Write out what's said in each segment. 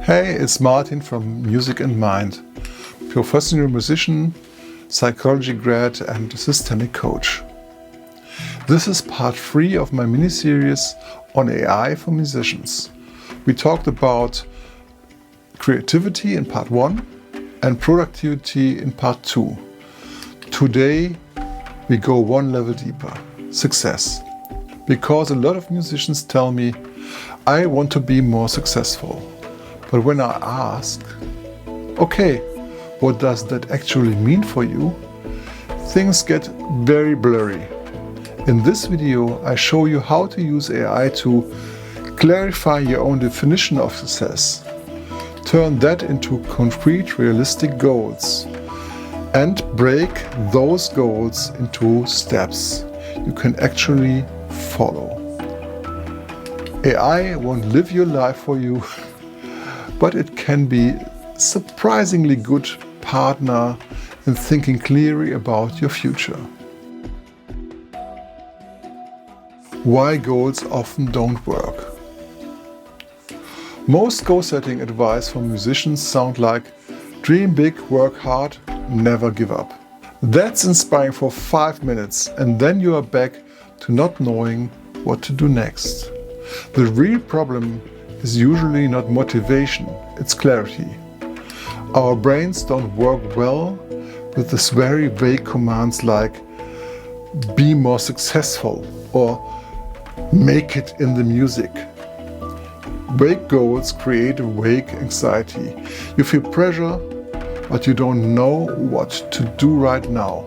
Hey, it's Martin from Music and Mind, professional musician, psychology grad and systemic coach. This is part 3 of my mini-series on AI for musicians. We talked about creativity in part 1 and productivity in part 2. Today we go one level deeper, success. Because a lot of musicians tell me, I want to be more successful. But when I ask, okay, what does that actually mean for you? Things get very blurry. In this video, I show you how to use AI to clarify your own definition of success, turn that into concrete, realistic goals, and break those goals into steps you can actually follow. AI won't live your life for you, but it can be a surprisingly good partner in thinking clearly about your future. Why goals often don't work. Most goal-setting advice from musicians sound like dream big, work hard, never give up. That's inspiring for 5 minutes and then you are back to not knowing what to do next. The real problem is usually not motivation, it's clarity. Our brains don't work well with these very vague commands like be more successful or make it in the music. Vague goals create a vague anxiety. You feel pressure, but you don't know what to do right now.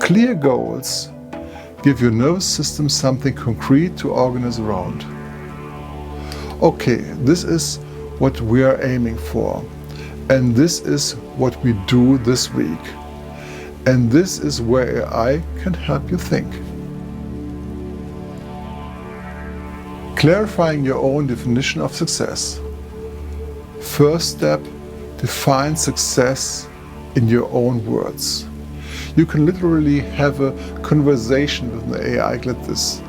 Clear goals give your nervous system something concrete to organize around. Okay, this is what we are aiming for, and this is what we do this week, and this is where AI can help you think. Clarifying your own definition of success. First step, define success in your own words. You can literally have a conversation with an AI like this.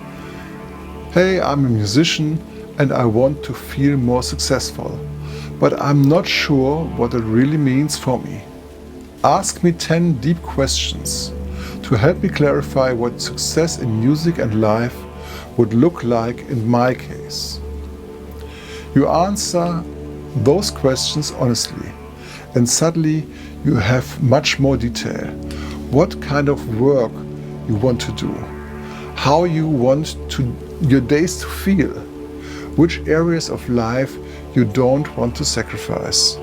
Hey, I'm a musician and I want to feel more successful, but I'm not sure what it really means for me. Ask me 10 deep questions to help me clarify what success in music and life would look like in my case. You answer those questions honestly, and suddenly you have much more detail. What kind of work you want to do, how you want your days to feel, which areas of life you don't want to sacrifice.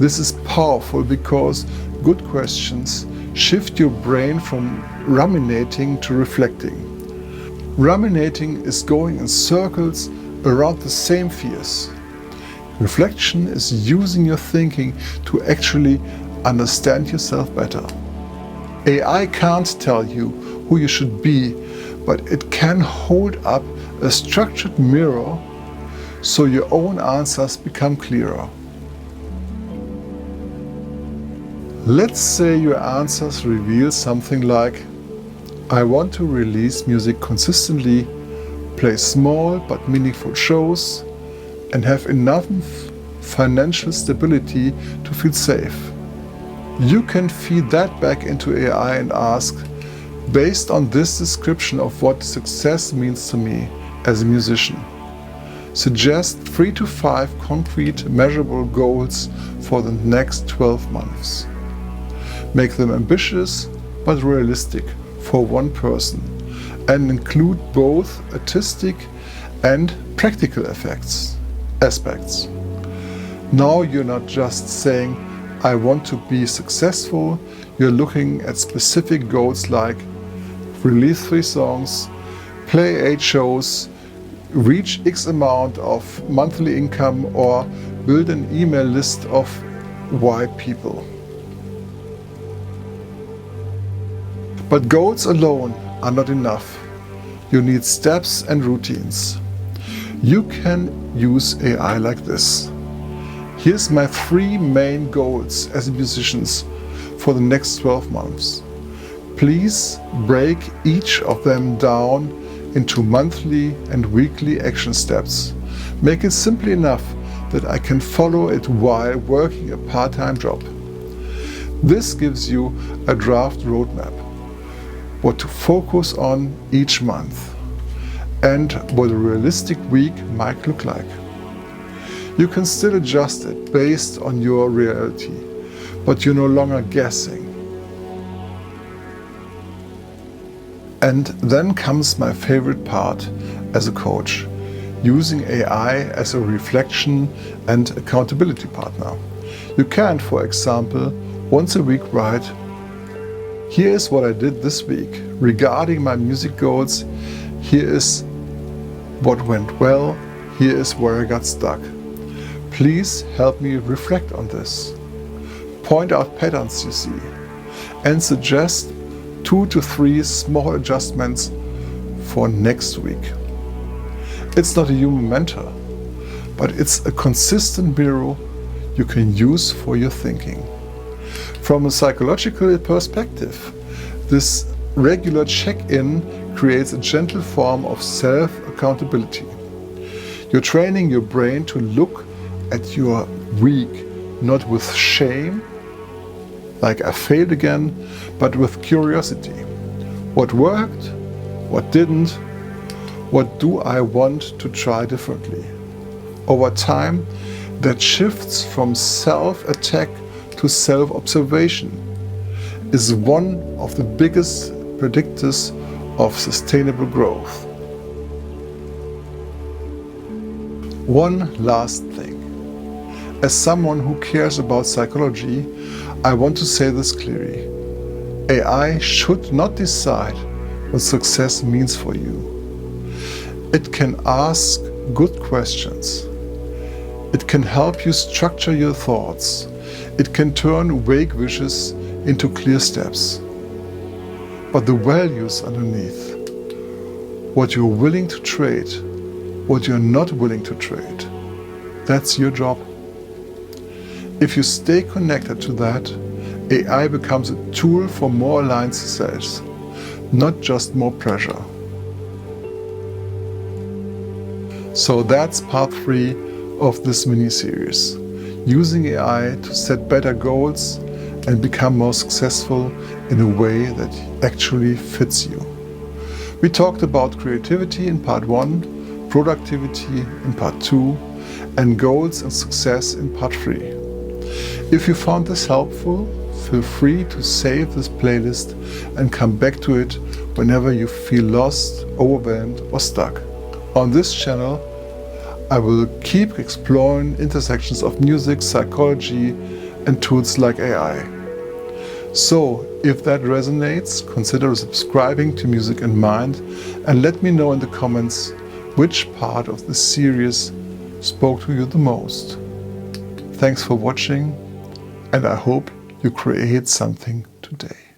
This is powerful because good questions shift your brain from ruminating to reflecting. Ruminating is going in circles around the same fears. Reflection is using your thinking to actually understand yourself better. AI can't tell you who you should be, but it can hold up a structured mirror so your own answers become clearer. Let's say your answers reveal something like, I want to release music consistently, play small but meaningful shows, and have enough financial stability to feel safe. You can feed that back into AI and ask, based on this description of what success means to me as a musician, suggest 3 to 5 concrete, measurable goals for the next 12 months. Make them ambitious but realistic for one person and include both artistic and practical aspects. Now you're not just saying, I want to be successful, you're looking at specific goals like release 3 songs, play 8 shows, reach X amount of monthly income, or build an email list of Y people. But goals alone are not enough. You need steps and routines. You can use AI like this. Here's my 3 main goals as a musician for the next 12 months. Please break each of them down into monthly and weekly action steps. Make it simple enough that I can follow it while working a part-time job. This gives you a draft roadmap, what to focus on each month, and what a realistic week might look like. You can still adjust it based on your reality, but you're no longer guessing. And then comes my favorite part as a coach, using AI as a reflection and accountability partner. You can, for example, once a week write, "Here is what I did this week regarding my music goals. Here is what went well. Here is where I got stuck. Please help me reflect on this." Point out patterns you see and suggest 2 to 3 small adjustments for next week. It's not a human mentor, but it's a consistent mirror you can use for your thinking. From a psychological perspective, this regular check-in creates a gentle form of self-accountability. You're training your brain to look at your week not with shame, like I failed again, but with curiosity. What worked? What didn't? What do I want to try differently? Over time, that shifts from self-attack to self-observation is one of the biggest predictors of sustainable growth. One last thing. As someone who cares about psychology, I want to say this clearly. AI should not decide what success means for you. It can ask good questions. It can help you structure your thoughts. It can turn vague wishes into clear steps. But the values underneath, what you're willing to trade, what you're not willing to trade, that's your job. If you stay connected to that, AI becomes a tool for more aligned success, not just more pressure. So that's part 3 of this mini-series, using AI to set better goals and become more successful in a way that actually fits you. We talked about creativity in part 1, productivity in part 2, and goals and success in part 3. If you found this helpful, feel free to save this playlist and come back to it whenever you feel lost, overwhelmed, or stuck. On this channel, I will keep exploring intersections of music, psychology, and tools like AI. So, if that resonates, consider subscribing to Music in Mind and let me know in the comments which part of this series spoke to you the most. Thanks for watching, and I hope you create something today.